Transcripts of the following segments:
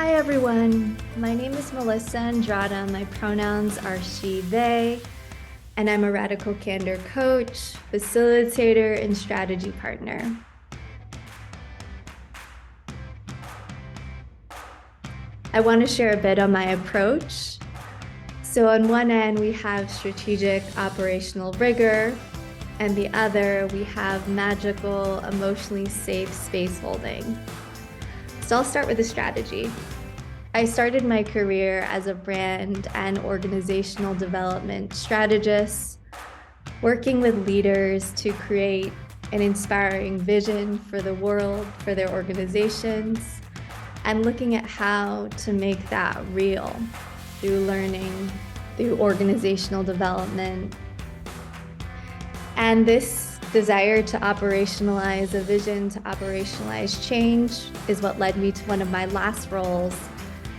Hi everyone, my name is Melissa Andrada. My pronouns are she, they, and I'm a Radical Candor coach, facilitator, and strategy partner. I want to share a bit on my approach. So on one end, we have strategic operational rigor, and the other, we have magical, emotionally safe space holding. So I'll start with the strategy. I started my career as a brand and organizational development strategist, working with leaders to create an inspiring vision for the world, for their organizations, and looking at how to make that real through learning, through organizational development. And this desire to operationalize a vision, to operationalize change, is what led me to one of my last roles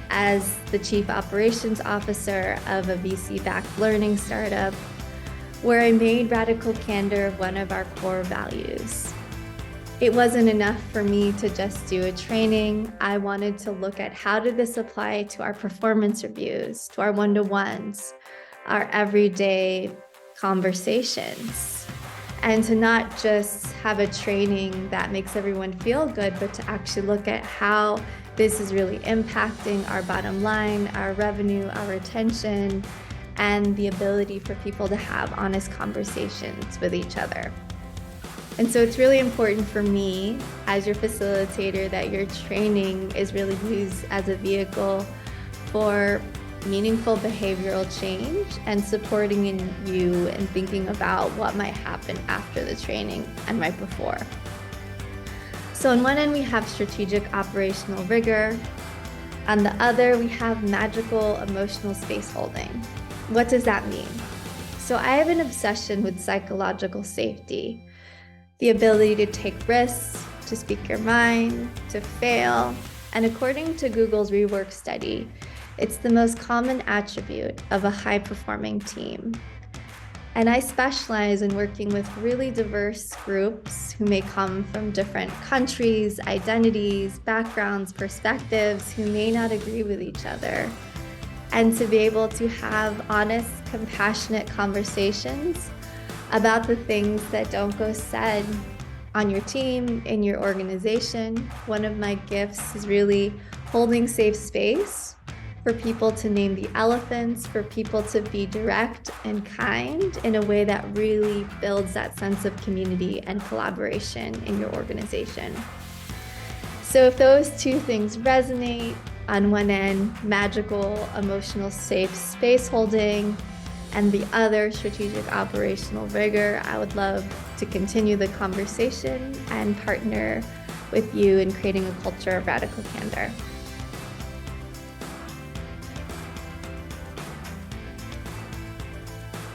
as the Chief Operations Officer of a VC-backed learning startup, where I made Radical Candor one of our core values. It wasn't enough for me to just do a training. I wanted to look at how did this apply to our performance reviews, to our one-to-ones, our everyday conversations, and to not just have a training that makes everyone feel good, but to actually look at how this is really impacting our bottom line, our revenue, our retention, and the ability for people to have honest conversations with each other. And so it's really important for me as your facilitator that your training is really used as a vehicle for meaningful behavioral change and supporting in you and thinking about what might happen after the training and right before. So on one end, we have strategic operational rigor. On the other, we have magical emotional space holding. What does that mean? So I have an obsession with psychological safety, the ability to take risks, to speak your mind, to fail. And according to Google's rework study, it's the most common attribute of a high-performing team. And I specialize in working with really diverse groups who may come from different countries, identities, backgrounds, perspectives, who may not agree with each other. And to be able to have honest, compassionate conversations about the things that don't go said on your team, in your organization. One of my gifts is really holding safe space for people to name the elephants, for people to be direct and kind in a way that really builds that sense of community and collaboration in your organization. So if those two things resonate, on one end, magical, emotional, safe space holding, and the other, strategic operational rigor, I would love to continue the conversation and partner with you in creating a culture of radical candor.